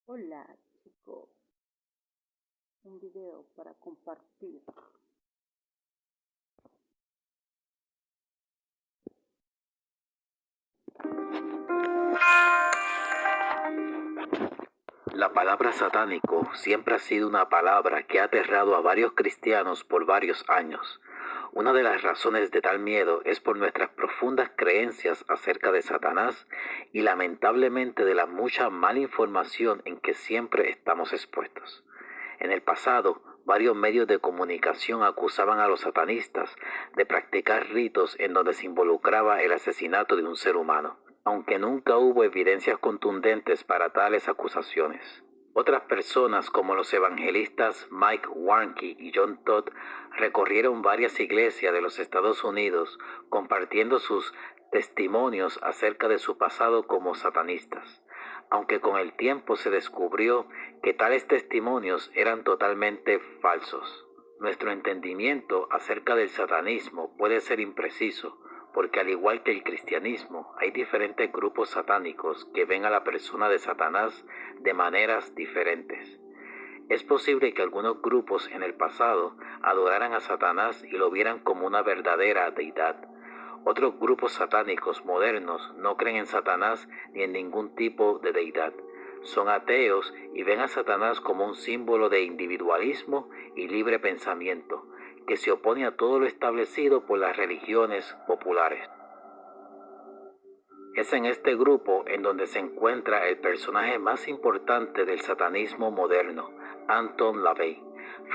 Hola chicos, un video para compartir. La palabra satánico siempre ha sido una palabra que ha aterrado a varios cristianos por varios años. Una de las razones de tal miedo es por nuestras profundas creencias acerca de Satanás y lamentablemente de la mucha mala información en que siempre estamos expuestos. En el pasado, varios medios de comunicación acusaban a los satanistas de practicar ritos en donde se involucraba el asesinato de un ser humano, aunque nunca hubo evidencias contundentes para tales acusaciones. Otras personas, como los evangelistas Mike Warnke y John Todd, recorrieron varias iglesias de los Estados Unidos compartiendo sus testimonios acerca de su pasado como satanistas, aunque con el tiempo se descubrió que tales testimonios eran totalmente falsos. Nuestro entendimiento acerca del satanismo puede ser impreciso, porque al igual que el cristianismo, hay diferentes grupos satánicos que ven a la persona de Satanás de maneras diferentes. Es posible que algunos grupos en el pasado adoraran a Satanás y lo vieran como una verdadera deidad. Otros grupos satánicos modernos no creen en Satanás ni en ningún tipo de deidad. Son ateos y ven a Satanás como un símbolo de individualismo y libre pensamiento, que se opone a todo lo establecido por las religiones populares. Es en este grupo en donde se encuentra el personaje más importante del satanismo moderno, Anton LaVey,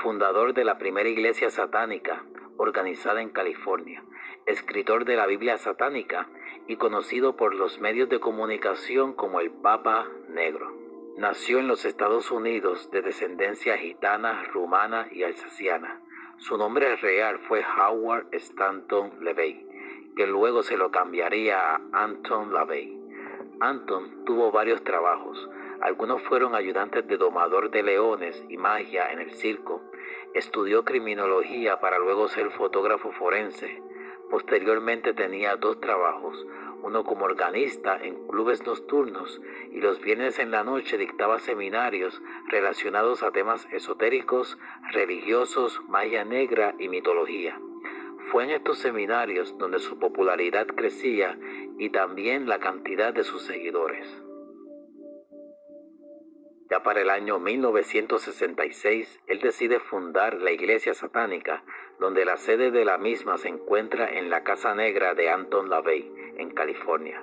fundador de la primera iglesia satánica organizada en California, escritor de la Biblia satánica y conocido por los medios de comunicación como el Papa Negro. Nació en los Estados Unidos de descendencia gitana, rumana y alsaciana. Su nombre real fue Howard Stanton LaVey, que luego se lo cambiaría a Anton LaVey. Anton tuvo varios trabajos. Algunos fueron ayudantes de domador de leones y magia en el circo. Estudió criminología para luego ser fotógrafo forense. Posteriormente tenía 2 trabajos, uno como organista en clubes nocturnos y los viernes en la noche dictaba seminarios relacionados a temas esotéricos, religiosos, magia negra y mitología. Fue en estos seminarios donde su popularidad crecía y también la cantidad de sus seguidores. Ya para el año 1966, él decide fundar la Iglesia Satánica, donde la sede de la misma se encuentra en la Casa Negra de Anton LaVey, en California.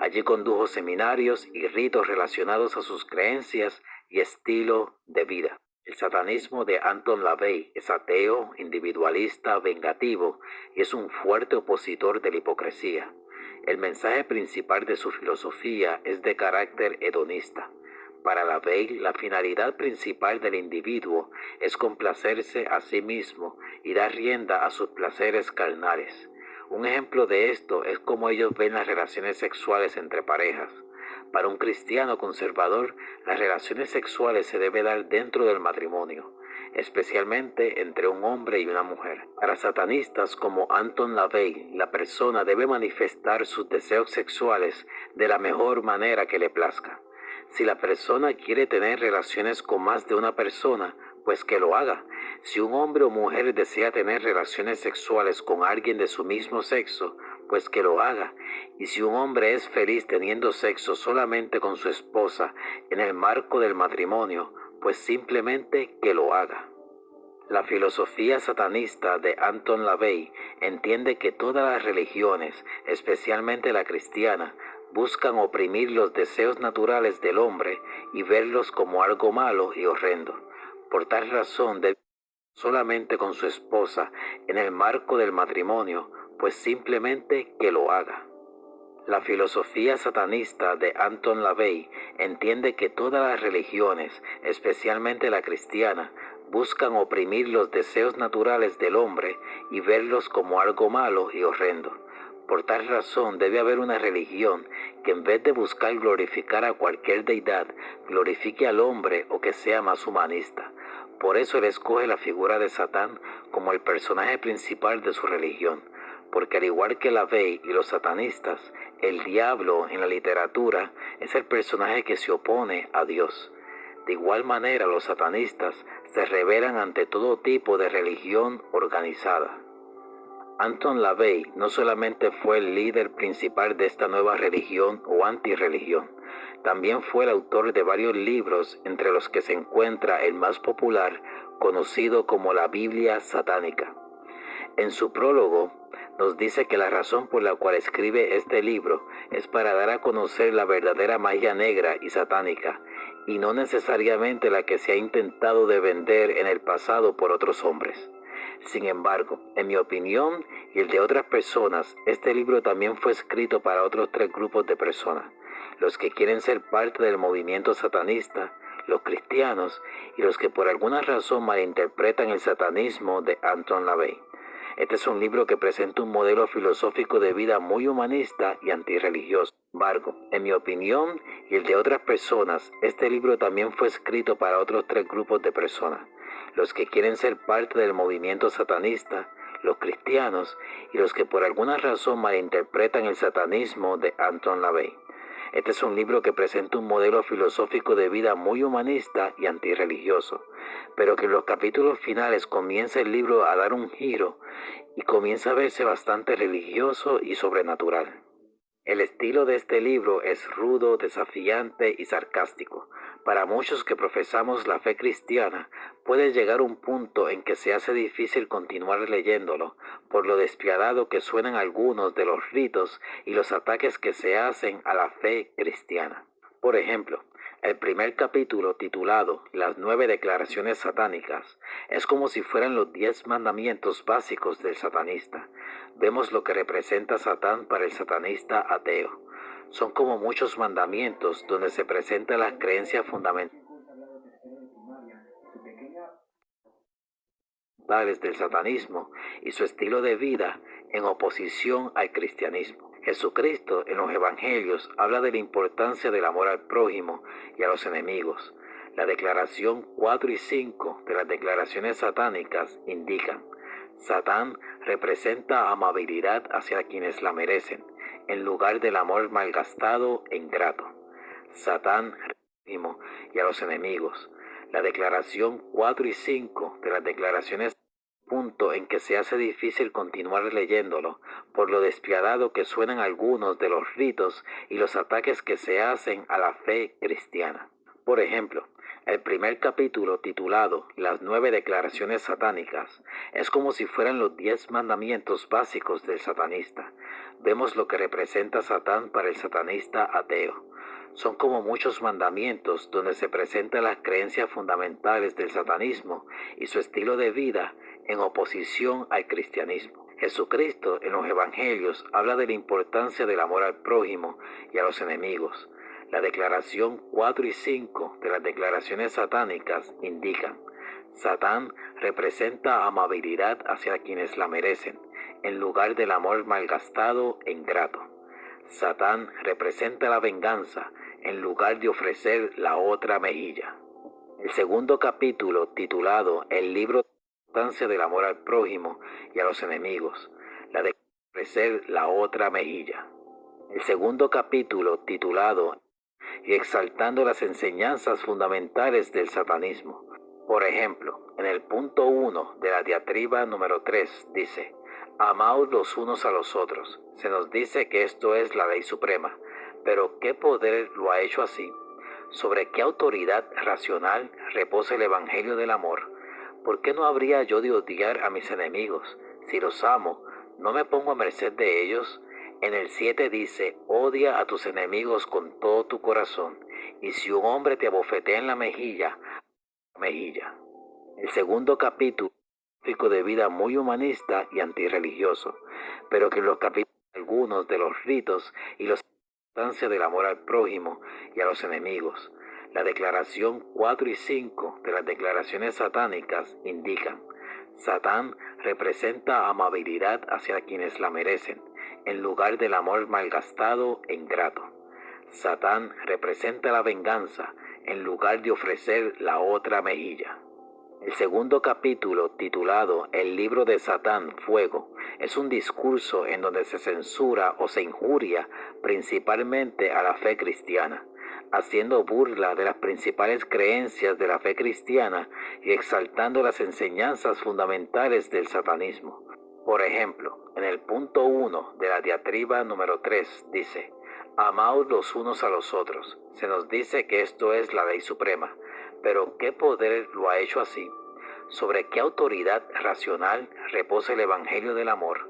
Allí condujo seminarios y ritos relacionados a sus creencias y estilo de vida. El satanismo de Anton LaVey es ateo, individualista, vengativo y es un fuerte opositor de la hipocresía. El mensaje principal de su filosofía es de carácter hedonista. Para LaVey, la finalidad principal del individuo es complacerse a sí mismo y dar rienda a sus placeres carnales. Un ejemplo de esto es cómo ellos ven las relaciones sexuales entre parejas. Para un cristiano conservador, las relaciones sexuales se deben dar dentro del matrimonio, especialmente entre un hombre y una mujer. Para satanistas como Anton LaVey, la persona debe manifestar sus deseos sexuales de la mejor manera que le plazca. Si la persona quiere tener relaciones con más de una persona, pues que lo haga. Si un hombre o mujer desea tener relaciones sexuales con alguien de su mismo sexo, pues que lo haga. Y si un hombre es feliz teniendo sexo solamente con su esposa en el marco del matrimonio, pues simplemente que lo haga. La filosofía satanista de Anton LaVey entiende que todas las religiones, especialmente la cristiana, buscan oprimir los deseos naturales del hombre y verlos como algo malo y horrendo. Por tal razón debe solamente con su esposa en el marco del matrimonio, pues simplemente que lo haga. La filosofía satanista de Anton LaVey entiende que todas las religiones, especialmente la cristiana, buscan oprimir los deseos naturales del hombre y verlos como algo malo y horrendo. Por tal razón debe haber una religión que en vez de buscar glorificar a cualquier deidad, glorifique al hombre o que sea más humanista. Por eso él escoge la figura de Satán como el personaje principal de su religión, porque al igual que LaVey y los satanistas, el diablo en la literatura es el personaje que se opone a Dios. De igual manera, los satanistas se rebelan ante todo tipo de religión organizada. Anton LaVey no solamente fue el líder principal de esta nueva religión o antirreligión, también fue el autor de varios libros, entre los que se encuentra el más popular, conocido como la Biblia satánica. En su prólogo, nos dice que la razón por la cual escribe este libro es para dar a conocer la verdadera magia negra y satánica, y no necesariamente la que se ha intentado de vender en el pasado por otros hombres. Sin embargo, en mi opinión y el de otras personas, este libro también fue escrito para otros tres grupos de personas: los que quieren ser parte del movimiento satanista, los cristianos y los que por alguna razón malinterpretan el satanismo de Anton LaVey. Este es un libro que presenta un modelo filosófico de vida muy humanista y antirreligioso. Sin embargo, en mi opinión y el de otras personas, este libro también fue escrito para otros tres grupos de personas: los que quieren ser parte del movimiento satanista, los cristianos y los que por alguna razón malinterpretan el satanismo de Anton LaVey. Este es un libro que presenta un modelo filosófico de vida muy humanista y antirreligioso, pero que en los capítulos finales comienza el libro a dar un giro y comienza a verse bastante religioso y sobrenatural. El estilo de este libro es rudo, desafiante y sarcástico. Para muchos que profesamos la fe cristiana, puede llegar un punto en que se hace difícil continuar leyéndolo, por lo despiadado que suenan algunos de los ritos y los ataques que se hacen a la fe cristiana. Por ejemplo, el primer capítulo, titulado Las 9 declaraciones satánicas, es como si fueran los 10 mandamientos básicos del satanista. Vemos lo que representa Satán para el satanista ateo. Son como muchos mandamientos donde se presentan las creencias fundamentales del satanismo y su estilo de vida en oposición al cristianismo. Jesucristo en los evangelios habla de la importancia del amor al prójimo y a los enemigos. La declaración 4 y 5 de las declaraciones satánicas indican: Satán representa amabilidad hacia quienes la merecen, en lugar del amor malgastado e ingrato. Satán representa al prójimo y a los enemigos. La declaración 4 y 5 de las declaraciones punto en que se hace difícil continuar leyéndolo, por lo despiadado que suenan algunos de los ritos y los ataques que se hacen a la fe cristiana. Por ejemplo, el primer capítulo, titulado Las 9 declaraciones satánicas, es como si fueran los 10 mandamientos básicos del satanista. Vemos lo que representa Satán para el satanista ateo. Son como muchos mandamientos donde se presentan las creencias fundamentales del satanismo y su estilo de vida en oposición al cristianismo. Jesucristo en los evangelios habla de la importancia del amor al prójimo y a los enemigos. La declaración 4 y 5 de las declaraciones satánicas indican: Satán representa amabilidad hacia quienes la merecen, en lugar del amor malgastado e ingrato. Satán representa la venganza, en lugar de ofrecer la otra mejilla. El segundo capítulo, titulado El libro de la importancia del amor al prójimo y a los enemigos, la de ofrecer la otra mejilla. El segundo capítulo, titulado Y exaltando las enseñanzas fundamentales del satanismo. Por ejemplo, en el punto 1 de la diatriba número 3 dice: Amaos los unos a los otros. Se nos dice que esto es la ley suprema, pero ¿qué poder lo ha hecho así? ¿Sobre qué autoridad racional reposa el evangelio del amor? ¿Por qué no habría yo de odiar a mis enemigos? Si los amo, ¿no me pongo a merced de ellos? En el 7 dice: odia a tus enemigos con todo tu corazón, y si un hombre te abofetea en la mejilla. El segundo capítulo de vida muy humanista y antirreligioso, pero que en los capítulos algunos de los ritos y la importancia del amor al prójimo y a los enemigos. La declaración 4 y 5 de las declaraciones satánicas indican: Satán representa amabilidad hacia quienes la merecen, en lugar del amor malgastado e ingrato. Satán representa la venganza, en lugar de ofrecer la otra mejilla. El segundo capítulo, titulado El libro de Satán, Fuego, es un discurso en donde se censura o se injuria principalmente a la fe cristiana. haciendo burla de las principales creencias de la fe cristiana y exaltando las enseñanzas fundamentales del satanismo. Por ejemplo, en el punto 1 de la diatriba número 3 dice: amaos los unos a los otros. Se nos dice que esto es la ley suprema, pero ¿qué poder lo ha hecho así? ¿Sobre qué autoridad racional reposa el Evangelio del amor?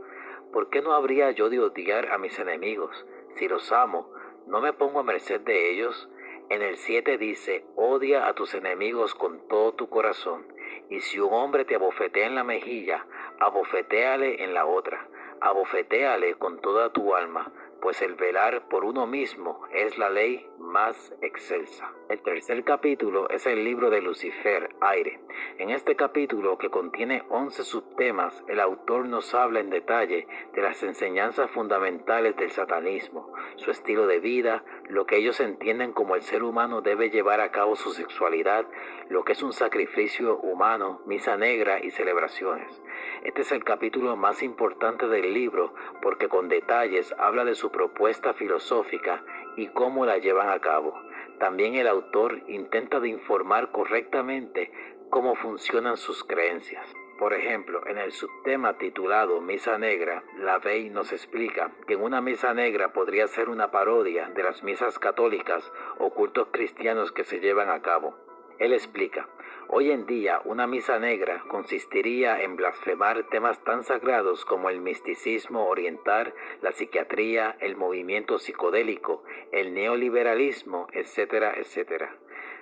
¿Por qué no habría yo de odiar a mis enemigos? Si los amo, ¿no me pongo a merced de ellos? En el 7 dice: odia a tus enemigos con todo tu corazón. Y si un hombre te abofetea en la mejilla, abofetéale en la otra. Abofetéale con toda tu alma, pues el velar por uno mismo es la ley más excelsa. El tercer capítulo es el libro de Lucifer, Aire. En este capítulo, que contiene 11 subtemas, el autor nos habla en detalle de las enseñanzas fundamentales del satanismo, su estilo de vida, lo que ellos entienden como el ser humano debe llevar a cabo su sexualidad, lo que es un sacrificio humano, misa negra y celebraciones. Este es el capítulo más importante del libro porque con detalles habla de su propuesta filosófica y cómo la llevan a cabo. También el autor intenta de informar correctamente cómo funcionan sus creencias. Por ejemplo, en el subtema titulado Misa Negra, LaVey nos explica que una misa negra podría ser una parodia de las misas católicas o cultos cristianos que se llevan a cabo. Él explica: hoy en día una misa negra consistiría en blasfemar temas tan sagrados como el misticismo oriental, la psiquiatría, el movimiento psicodélico, el neoliberalismo, etcétera, etcétera.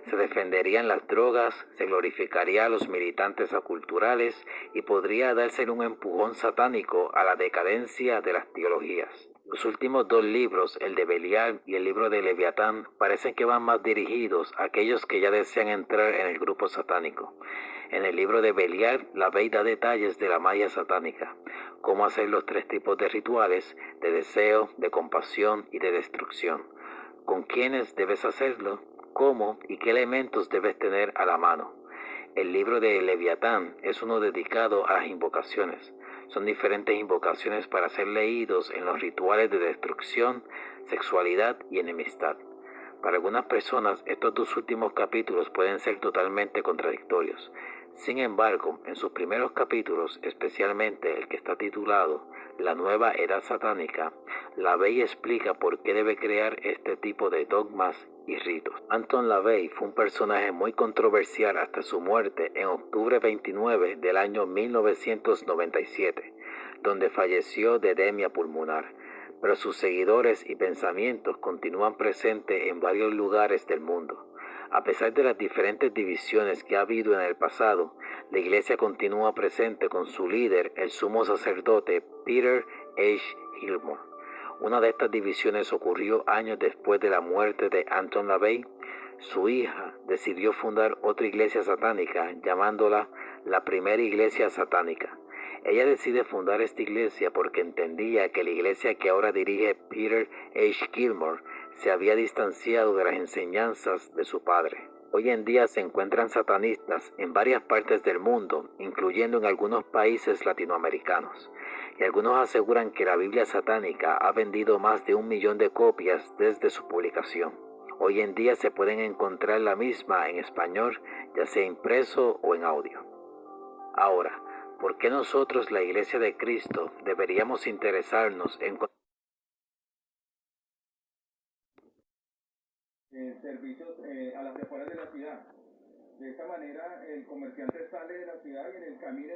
Se defenderían las drogas, se glorificaría a los militantes aculturales y podría darse un empujón satánico a la decadencia de las teologías. Los últimos dos libros, el de Belial y el libro de Leviatán, parecen que van más dirigidos a aquellos que ya desean entrar en el grupo satánico. En el libro de Belial, LaVey da detalles de la magia satánica, cómo hacer los 3 tipos de rituales, de deseo, de compasión y de destrucción, con quiénes debes hacerlo, cómo y qué elementos debes tener a la mano. El libro de Leviatán es uno dedicado a las invocaciones. Son diferentes invocaciones para ser leídos en los rituales de destrucción, sexualidad y enemistad. Para algunas personas, estos 2 últimos capítulos pueden ser totalmente contradictorios. Sin embargo, en sus primeros capítulos, especialmente el que está titulado La Nueva Edad Satánica, LaVey explica por qué debe crear este tipo de dogmas y ritos. Anton LaVey fue un personaje muy controversial hasta su muerte en octubre 29 del año 1997, donde falleció de edemia pulmonar. Pero sus seguidores y pensamientos continúan presentes en varios lugares del mundo. A pesar de las diferentes divisiones que ha habido en el pasado, la Iglesia continúa presente con su líder, el sumo sacerdote Peter H. Gilmore. Una de estas divisiones ocurrió años después de la muerte de Anton LaVey. Su hija decidió fundar otra iglesia satánica, llamándola la Primera Iglesia Satánica. Ella decide fundar esta iglesia porque entendía que la iglesia que ahora dirige Peter H. Gilmore se había distanciado de las enseñanzas de su padre. Hoy en día se encuentran satanistas en varias partes del mundo, incluyendo en algunos países latinoamericanos. Y algunos aseguran que la Biblia satánica ha vendido más de 1 millón de copias desde su publicación. Hoy en día se pueden encontrar la misma en español, ya sea impreso o en audio. Ahora, ¿por qué nosotros, la Iglesia de Cristo, deberíamos interesarnos en servicios a las afueras de la ciudad? De esta manera el comerciante sale de la ciudad y en el camino